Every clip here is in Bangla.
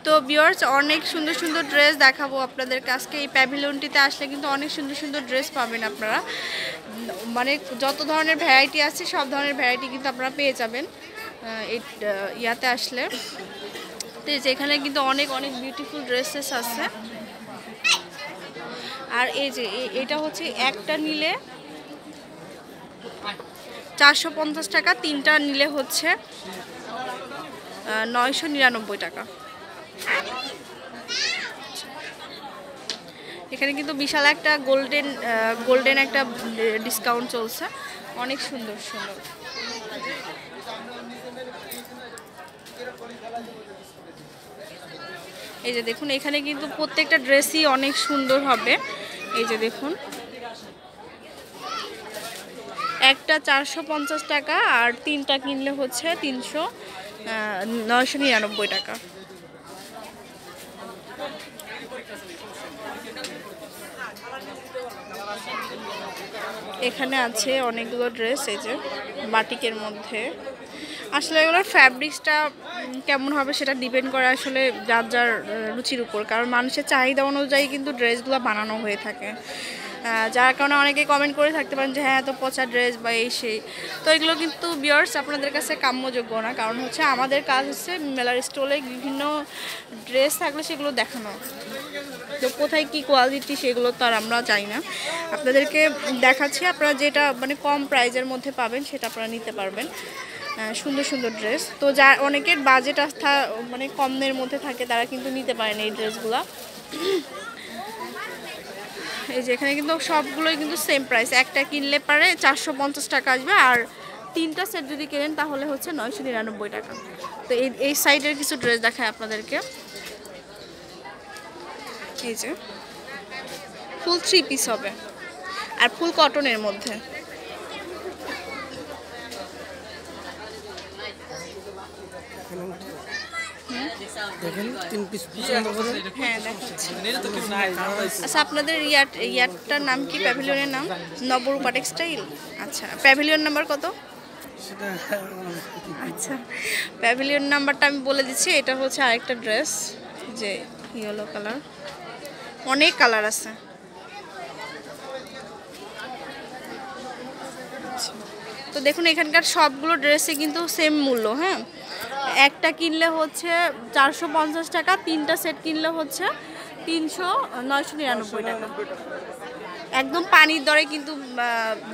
তো ভিউয়ার্স অনেক সুন্দর সুন্দর ড্রেস দেখাবো আপনাদের কাছে। এই প্যাভিলিয়নটিতে আসলে কিন্তু অনেক সুন্দর সুন্দর ড্রেস পাবেন আপনারা, মানে যত ধরনের ভ্যারাইটি আছে সব ধরনের ভ্যারাইটি কিন্তু আপনারা পেয়ে যাবেন এই ইয়াতে আসলে। তো যেখানে কিন্তু অনেক অনেক বিউটিফুল ড্রেসেস আছে। আর এই যে এটা হচ্ছে একটা নিলে 450 টাকা, তিনটা নিলে হচ্ছে 999 টাকা। এখানে কিন্তু বিশাল একটা গোল্ডেন একটা ডিসকাউন্ট চলছে, অনেক সুন্দর সুন্দর। এই যে দেখুন এখানে কিন্তু প্রত্যেকটা ড্রেসই অনেক সুন্দর হবে। এই যে দেখুন একটা 450 টাকা আর তিনটা কিনলে হচ্ছে 999 টাকা। এখানে আছে অনেকগুলো ড্রেস, এই যে বাটিকের মধ্যে। আসলে এগুলোর ফ্যাব্রিক্সটা কেমন হবে সেটা ডিপেন্ড করে আসলে যার যার রুচির উপর, কারণ মানুষের চাহিদা অনুযায়ী কিন্তু ড্রেসগুলো বানানো হয়ে থাকে। যার কারণে অনেকে কমেন্ট করে থাকতে পারেন যে হ্যাঁ এত পচা ড্রেস বা এই সেই। তো এগুলো কিন্তু ভিউয়ার্স আপনাদের কাছে কাম্যযোগ্য না, কারণ হচ্ছে আমাদের কাজ হচ্ছে মেলার স্টলে বিভিন্ন ড্রেস থাকলে সেগুলো দেখানো। তো কোথায় কি কোয়ালিটি সেগুলো তো আর আমরা জানি না, আপনাদেরকে দেখাচ্ছি। আপনারা যেটা মানে কম প্রাইজের মধ্যে পাবেন সেটা আপনারা নিতে পারবেন, সুন্দর সুন্দর ড্রেস। তো যা অনেকের বাজেট আস্থা মানে কমের মধ্যে থাকে তারা কিন্তু নিতে পারেন এই ড্রেসগুলো। এই যে এখানে কিন্তু সবগুলোই কিন্তু সেম প্রাইস, একটা কিনলে পারে 450 টাকা আসবে, আর তিনটা সেট যদি কেনেন তাহলে হচ্ছে 999 টাকা। তো এই সাইডের কিছু ড্রেস দেখায় আপনাদেরকে। এই যে ফুল 3 পিস হবে আর ফুল কটনের মধ্যে। হ্যাঁ দেখাচ্ছি। আচ্ছা আপনাদের ইয়ারটার নাম কি, প্যাভিলিয়নের নাম? নবরূপা টেক্সটাইল। আচ্ছা প্যাভিলিয়ন নাম্বার কত? আচ্ছা প্যাভিলিয়ন নাম্বারটা আমি বলে দিচ্ছি। এটা হচ্ছে আরেকটা ড্রেস, যে ইয়েলো কালার, অনেক কালার আছে। তো দেখুন এখানকার সবগুলো ড্রেসে কিন্তু সেম মূল্য। হ্যাঁ একটা কিনলে হচ্ছে 450 টাকা, তিনটা সেট কিনলে হচ্ছে 999 টাকা। একদম পানির দরে কিন্তু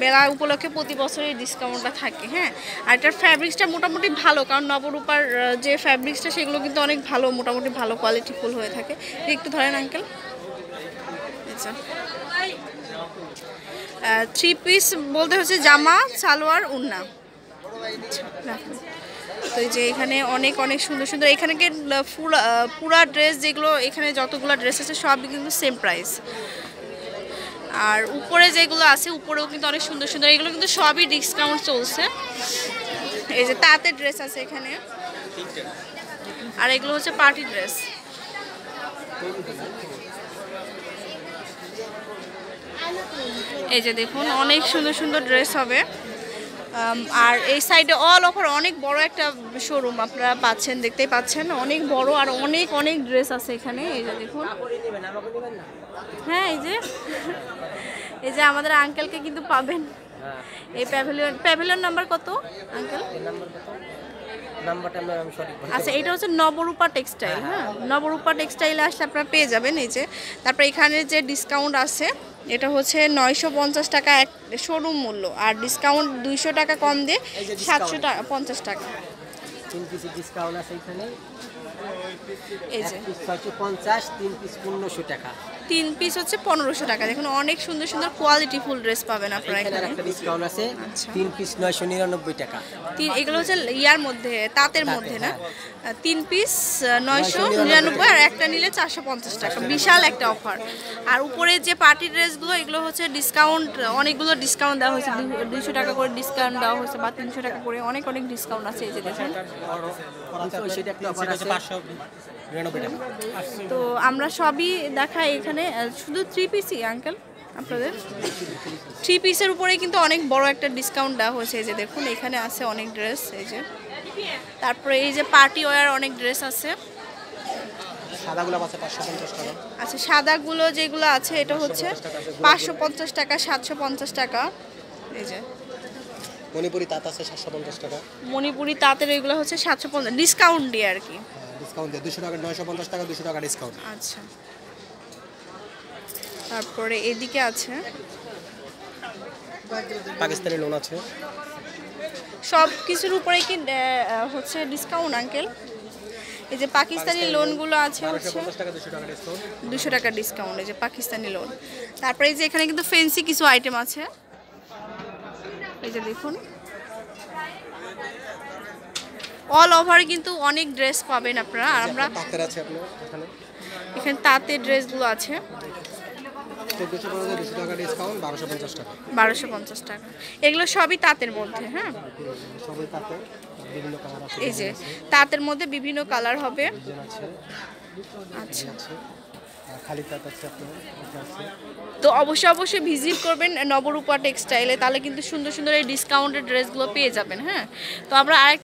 মেলা উপলক্ষে প্রতি বছরই ডিসকাউন্টটা থাকে। হ্যাঁ আর এটার ফ্যাব্রিক্সটা মোটামুটি ভালো, কারণ নবরূপার যে ফ্যাব্রিক্সটা সেগুলো কিন্তু অনেক ভালো, মোটামুটি ভালো কোয়ালিটি ফুল হয়ে থাকে। একটু ধরেন আঙ্কেল। আচ্ছা 3 পিস বলতে হচ্ছে জামা, সালোয়ার, ওড়না। তো এই যে এখানে অনেক অনেক সুন্দর সুন্দর, এখানে পুরা ড্রেস যেগুলো এখানে যতগুলো ড্রেস আছে সবই কিন্তু সেম প্রাইস। আর উপরে যেগুলো আছে উপরেও কিন্তু অনেক সুন্দর সুন্দর, এগুলো কিন্তু সবই ডিসকাউন্ট চলছে। এই যে তাঁতের ড্রেস আছে এখানে, আর এগুলো হচ্ছে পার্টি ড্রেস। এই যে দেখুন অনেক সুন্দর সুন্দর ড্রেস হবে। আর এই সাইডে অল ওভার অনেক বড় একটা শোরুম আপনারা পাচ্ছেন, দেখতেই পাচ্ছেন অনেক বড়, আর অনেক অনেক ড্রেস আছে এখানে। এই যে দেখুন, হ্যাঁ এই যে আমাদের আঙ্কেলকে কিন্তু পাবেন এই প্যাভিলিয়ন নাম্বার কত আঙ্কেল? আচ্ছা এটা হচ্ছে নবরূপা টেক্সটাইল। হ্যাঁ নবরূপা টেক্সটাইলে আসলে আপনারা পেয়ে যাবেন। এই যে তারপরে এখানে যে ডিসকাউন্ট আছে এটা হচ্ছে 950 টাকা এক শোরুম মূল্য, আর ডিসকাউন্ট 200 টাকা কম দিয়ে 750 টাকা। 3 পিস ডিসকাউন্ট আছে এখানে। এই যে 650, 3 পিস 1500 টাকা। 3 পিস হচ্ছে 1500 টাকা। দেখুন অনেক সুন্দর সুন্দর কোয়ালিটি ফুল ড্রেস পাবেন আপনারা এখানে। একটা ডিসকাউন্ট আছে 3 পিস 999 টাকা। এগুলো হচ্ছে ইয়ার মধ্যে তাঁতের মধ্যে না, 3 পিস 999 আর একটা নিলে 450 টাকা, বিশাল একটা অফার। আর উপরে যে পার্টি ড্রেসগুলো এগুলো হচ্ছে ডিসকাউন্ট, অনেকগুলো ডিসকাউন্ট দেওয়া হয়েছে, 200 টাকা করে ডিসকাউন্ট দেওয়া হয়েছে বা 300 টাকা করে, অনেক অনেক ডিসকাউন্ট আছে। এই যে দেখুন তো আমরা সবই দেখাই এখানে, শুধু 3 পিসই আঙ্কেল আপনাদের। 3 পিসের উপরে কিন্তু অনেক বড় একটা ডিসকাউন্ট দেওয়া হয়েছে। এই যে দেখুন এখানে আছে অনেক ড্রেস। এই যে তারপরে এই যে পার্টি ওয়্যার অনেক ড্রেস আছে। সাদাগুলো আছে 550 টাকা। আচ্ছা, সাদাগুলো যেগুলো আছে এটা হচ্ছে 550 টাকা, 750 টাকা। এই যে মণিপুরি তাঁত আছে 750 টাকা। মণিপুরি তাঁতের এগুলো হচ্ছে 750, ডিসকাউন্ট দিয়ে আর কি। ডিসকাউন্ট দিয়ে 200 টাকা, 950 টাকা, 200 টাকা ডিসকাউন্ট। আচ্ছা, তারপরে এদিকে আছে পাকিস্তানি লোন আছে। সব কিছুর উপরে কি হচ্ছে ডিসকাউন্ট আঙ্কেল? এই যে পাকিস্তানি লোনগুলো আছে হচ্ছে 1250 টাকা, 200 টাকা ডিসকাউন্ট। 200 টাকা ডিসকাউন্ট, এই যে পাকিস্তানি লোন। তারপরে এই যে এখানে কিন্তু ফ্যান্সি কিছু আইটেম আছে, এই যে দেখুন অল ওভার কিন্তু অনেক ড্রেস পাবেন আপনারা। আর আমরা তাঁতের আছে আপনার এখানে এখানে তাঁতের ড্রেসগুলো আছে 1450, 200 টাকা ডিসকাউন্ট, 1250 টাকা। 1250 টাকা। এগুলো সবই তাঁতের মধ্যে। হ্যাঁ, সবই তাঁতে বিভিন্ন কালার আছে। এই যে তাঁতের মধ্যে বিভিন্ন কালার হবে। ডিজাইন আছে, আচ্ছা, আছে আর খালি তাঁত আছে আপনার, এটা আছে। তো অবশ্যই ভিজিট করবেন নবরূপা টেক্সটাইলে, তাহলে কিন্তু সুন্দর সুন্দর এই ডিসকাউন্টেড ড্রেসগুলো পেয়ে যাবেন। হ্যাঁ, তো আমরা আরেক